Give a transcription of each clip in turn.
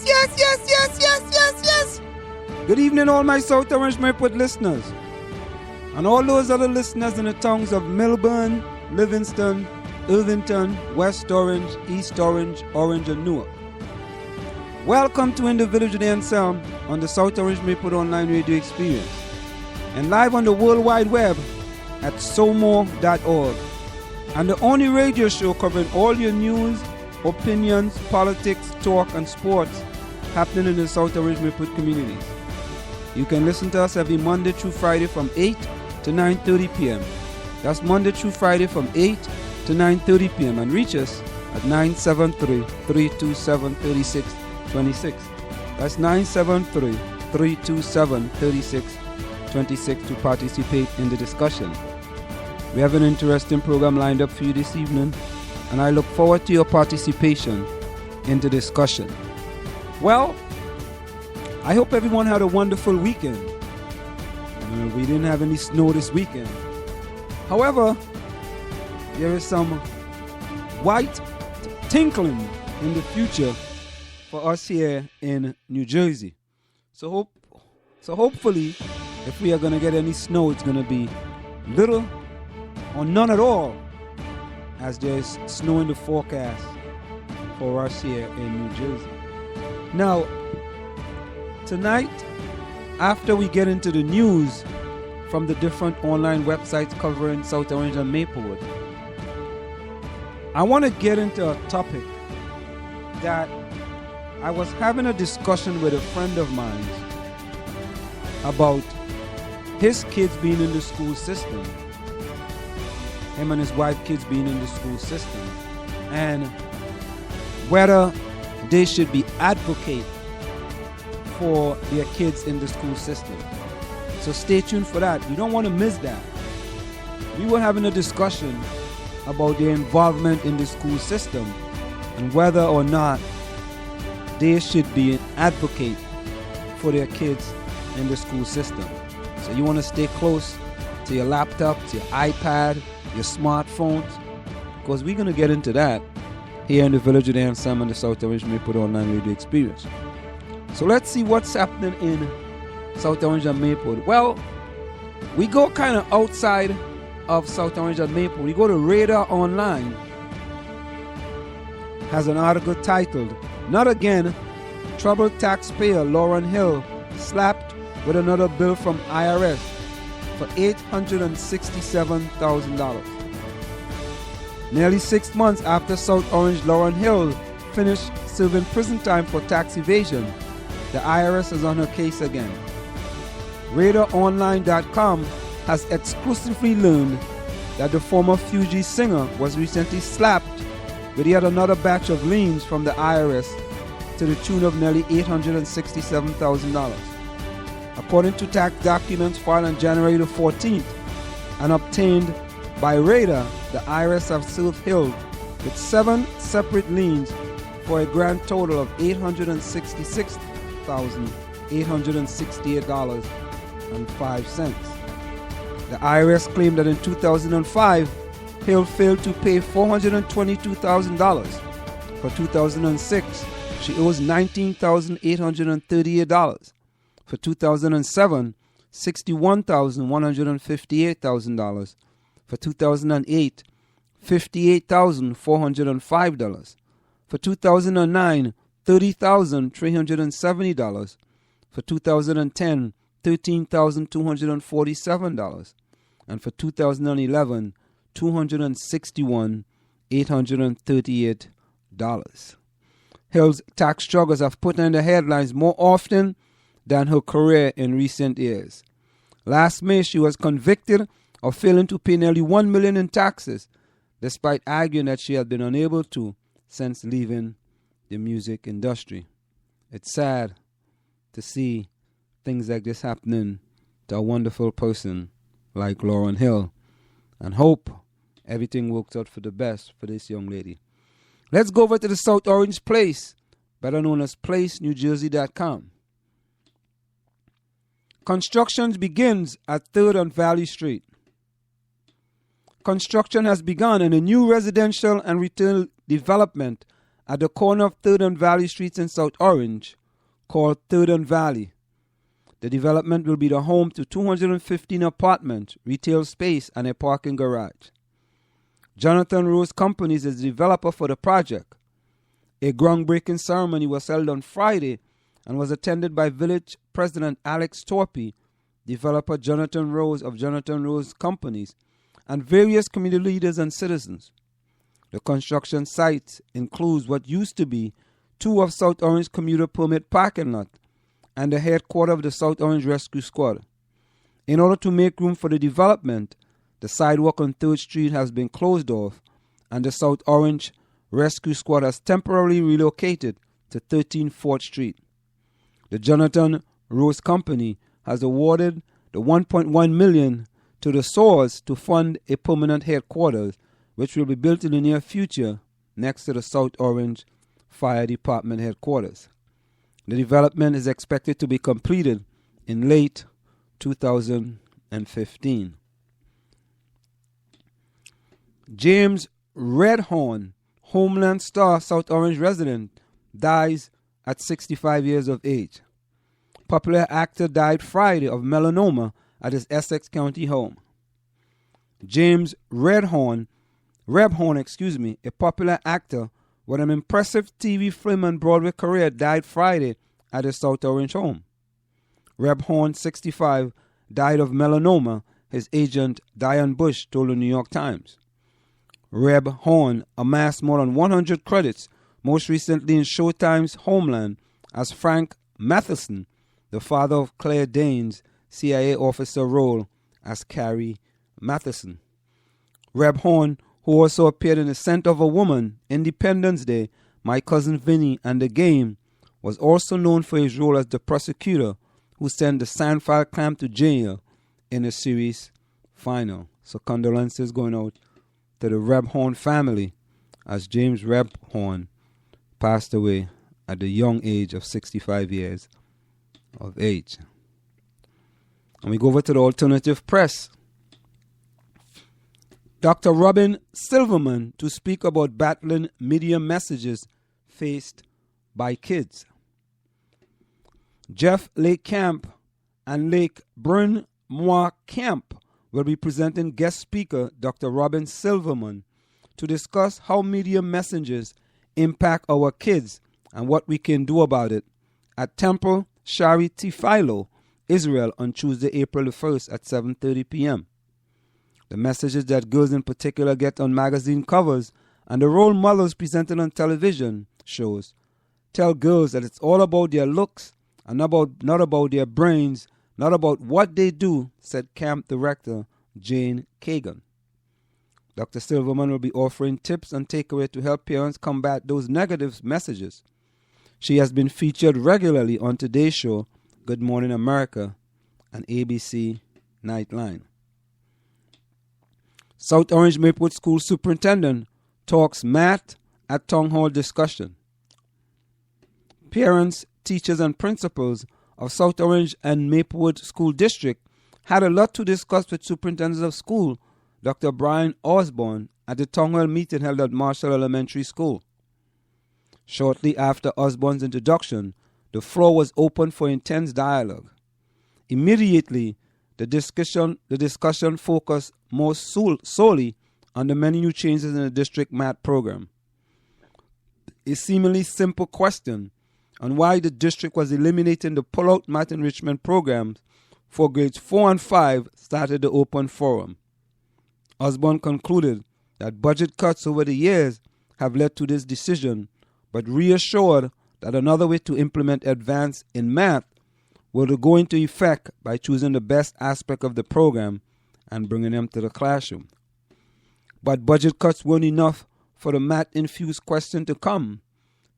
Yes. Good evening, all my South Orange Mayport listeners, and all those other listeners in the towns of Melbourne, Livingston, Irvington, West Orange, East Orange, Orange, and Newark. Welcome to In the Village With Anselm on the South Orange Mayport Online Radio Experience, and live on the World Wide Web at somo.org, and the only radio show covering all your news, opinions, politics, talk, and sports happening in the South Orange Mayport communities. You can listen to us every Monday through Friday from 8 to 9:30 p.m. That's Monday through Friday from 8 to 9:30 p.m. and reach us at 973-327-3626. That's 973-327-3626 to participate in the discussion. We have an interesting program lined up for you this evening, and I look forward to your participation in the discussion. Well, I hope everyone had a wonderful weekend. We didn't have any snow this weekend. However, there is some white tinkling in the future for us here in New Jersey. So hopefully, if we are going to get any snow, it's going to be little or none at all, as there's snow in the forecast for us here in New Jersey. Now, tonight, after we get into the news from the different online websites covering South Orange and Maplewood, I want to get into a topic that I was having a discussion with a friend of mine about his kids being in the school system, him and his wife kids being in the school system, and whether they should be advocate for their kids in the school system. So stay tuned for that. You don't want to miss that. We were having a discussion about their involvement in the school system and whether or not they should be an advocate for their kids in the school system. So you want to stay close to your laptop, to your iPad, your smartphones, because we're going to get into that here in the Village with Anselm and the South Orange Mayport Online Radio Experience. So let's see what's happening in South Orange and Mayport. Well, we go kind of outside of South Orange and Mayport. We go to Radar Online. Has an article titled, "Not Again, Troubled Taxpayer Lauren Hill Slapped with Another Bill from IRS for $867,000. Nearly 6 months after South Orange Lauren Hill finished serving prison time for tax evasion, the IRS is on her case again. RadarOnline.com has exclusively learned that the former Fuji singer was recently slapped with yet another batch of liens from the IRS to the tune of nearly $867,000. According to tax documents filed on January the 14th and obtained by Radar, the IRS have served Hill with 7 separate liens for a grand total of $866,868.05. The IRS claimed that in 2005, Hill failed to pay $422,000. For 2006, she owes $19,838. For 2007, $61,158,000. For 2008, $58,405. For 2009, $30,370. For 2010, $13,247. And for 2011, $261,838. Hill's tax struggles have put her in the headlines more often than her career in recent years. Last May, she was convicted of failing to pay nearly $1 million in taxes, despite arguing that she had been unable to since leaving the music industry. It's sad to see things like this happening to a wonderful person like Lauren Hill, and hope everything works out for the best for this young lady. Let's go over to the South Orange Place, better known as PlaceNewJersey.com. Construction begins at 3rd and Valley Street. Construction has begun in a new residential and retail development at the corner of 3rd and Valley Streets in South Orange, called 3rd and Valley. The development will be the home to 215 apartment, retail space, and a parking garage. Jonathan Rose Companies is the developer for the project. A groundbreaking ceremony was held on Friday and was attended by Village President Alex Torpy, developer Jonathan Rose of Jonathan Rose Companies, and various community leaders and citizens. The construction site includes what used to be 2 of South Orange commuter permit parking lot and the headquarters of the South Orange Rescue Squad. In order to make room for the development, the sidewalk on 3rd Street has been closed off and the South Orange Rescue Squad has temporarily relocated to 13 4th Street. The Jonathan Rose Company has awarded the $1.1 million to the source to fund a permanent headquarters, which will be built in the near future next to the South Orange Fire Department headquarters. The development is expected to be completed in late 2015. James Redhorn, Homeland Star South Orange resident, dies at 65 years of age. Popular actor died Friday of melanoma at his Essex County home. James Rebhorn, a popular actor with an impressive TV, film, and Broadway career, died Friday at his South Orange home. Rebhorn, 65, died of melanoma, his agent Diane Bush told the New York Times. Rebhorn amassed more than 100 credits, most recently in Showtime's Homeland as Frank Matheson, the father of Claire Danes' CIA officer role as Carrie Matheson. Rebhorn, who also appeared in The Scent of a Woman, Independence Day, My Cousin Vinny, and The Game, was also known for his role as the prosecutor who sent the Sandfire clan to jail in the series final. So condolences going out to the Rebhorn family as James Rebhorn passed away at the young age of 65 years of age. And we go over to the alternative press. Dr. Robin Silverman to speak about battling media messages faced by kids. Jeff Lake Camp and Lake Bryn Mawr Camp will be presenting guest speaker Dr. Robin Silverman to discuss how media messages impact our kids and what we can do about it at Temple Shari Tifilo, Israel on Tuesday, April the 1st at 7:30 p.m. The messages that girls in particular get on magazine covers and the role models presented on television shows tell girls that it's all about their looks and not about their brains, not about what they do, said camp director Jane Kagan. Dr. Silverman will be offering tips and takeaways to help parents combat those negative messages. She has been featured regularly on Today's Show, Good Morning America, and ABC Nightline. South Orange Maplewood School Superintendent talks math at Town Hall discussion. Parents, teachers, and principals of South Orange and Maplewood School District had a lot to discuss with Superintendent of School Dr. Brian Osborne at the Town Hall meeting held at Marshall Elementary School. Shortly after Osborne's introduction, the floor was open for intense dialogue. Immediately, the discussion focused more solely on the many new changes in the district math program. A seemingly simple question on why the district was eliminating the pull-out math enrichment programs for grades 4 and 5 started the open forum. Osborne concluded that budget cuts over the years have led to this decision, but reassured that another way to implement advance in math will go into effect by choosing the best aspect of the program and bringing them to the classroom. But budget cuts weren't enough for the math-infused question to come.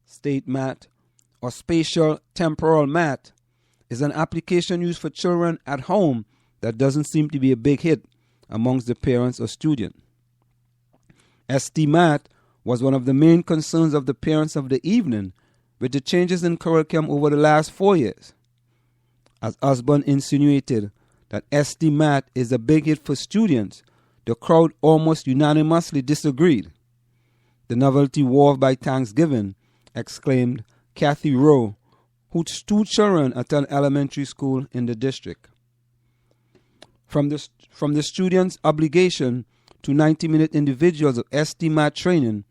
State math, or spatial temporal math, is an application used for children at home that doesn't seem to be a big hit amongst the parents or students. ST math was one of the main concerns of the parents of the evening with the changes in curriculum over the last 4 years. As Osborne insinuated that ST math is a big hit for students, the crowd almost unanimously disagreed. The novelty wore off by Thanksgiving, exclaimed Kathy Rowe, whose 2 children attend elementary school in the district. From the students' obligation to 90-minute individuals of STMAT training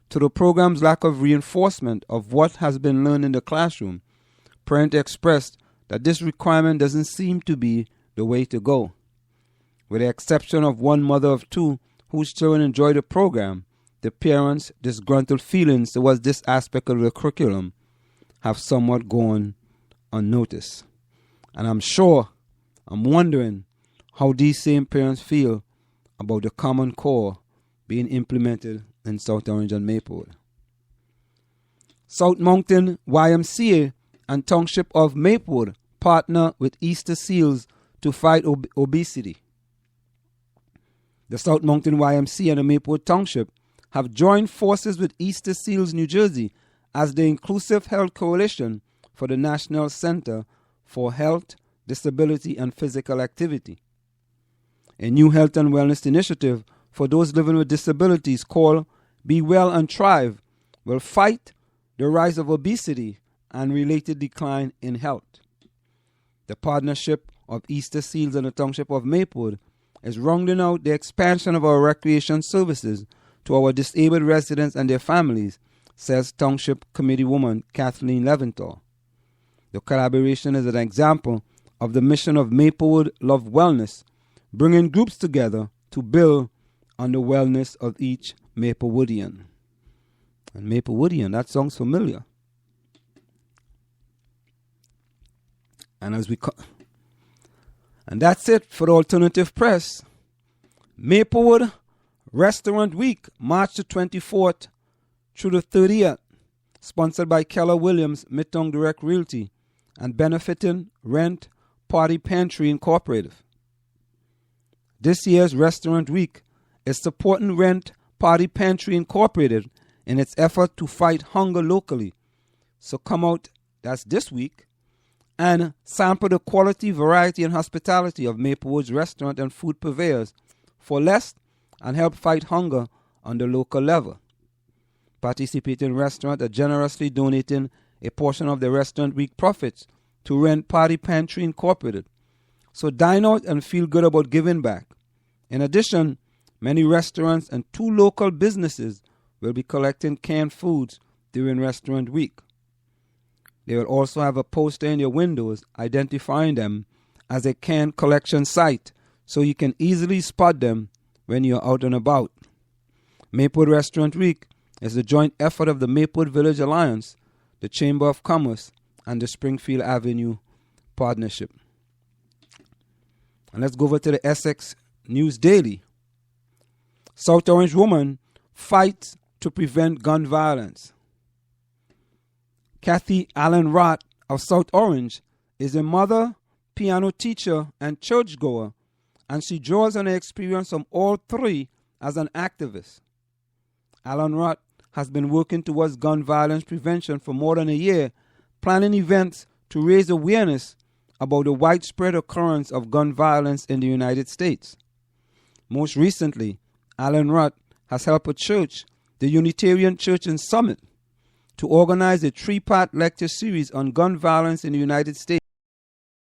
to the program's lack of reinforcement of what has been learned in the classroom, parents expressed that this requirement doesn't seem to be the way to go. With the exception of one mother of 2 whose children enjoy the program, the parents' disgruntled feelings towards this aspect of the curriculum have somewhat gone unnoticed. And I'm wondering how these same parents feel about the Common Core being implemented in South Orange and Maplewood. South Mountain YMCA and Township of Maplewood partner with Easter Seals to fight obesity. The South Mountain YMCA and the Maplewood Township have joined forces with Easter Seals New Jersey as the Inclusive Health Coalition for the National Center for Health, Disability, and Physical Activity. A new health and wellness initiative for those living with disabilities called Be Well and Thrive will fight the rise of obesity and related decline in health. The partnership of Easter Seals and the Township of Maplewood is rounding out the expansion of our recreation services to our disabled residents and their families, says Township Committee Woman Kathleen Leventhal. The collaboration is an example of the mission of Maplewood Love Wellness, bringing groups together to build on the wellness of each Maplewoodian. And Maplewoodian, that sounds familiar. And and that's it for the Alternative Press. Maplewood Restaurant Week, March the 24th through the 30th, sponsored by Keller Williams Midtown Direct Realty and benefiting Rent Party Pantry Incorporated. This year's Restaurant Week is supporting Rent Party Pantry Incorporated in its effort to fight hunger locally. So come out, that's this week, and sample the quality, variety, and hospitality of Maplewood's restaurant and food purveyors for less and help fight hunger on the local level. Participating restaurants are generously donating a portion of the Restaurant Week profits to Rent Party Pantry Incorporated. So dine out and feel good about giving back. In addition, many restaurants and 2 local businesses will be collecting canned foods during Restaurant Week. They will also have a poster in your windows identifying them as a can collection site so you can easily spot them when you're out and about. Maplewood Restaurant Week is a joint effort of the Maplewood Village Alliance, the Chamber of Commerce, and the Springfield Avenue Partnership. And let's go over to the Essex News Daily. South Orange woman fights to prevent gun violence. Kathy Allen Rott of South Orange is a mother, piano teacher, and churchgoer, and she draws on her experience from all 3 as an activist. Allen Rott has been working towards gun violence prevention for more than a year, planning events to raise awareness about the widespread occurrence of gun violence in the United States. Most recently, Allen Rott has helped a church, the Unitarian Church in Summit, to organize a 3-part lecture series on gun violence in the United States.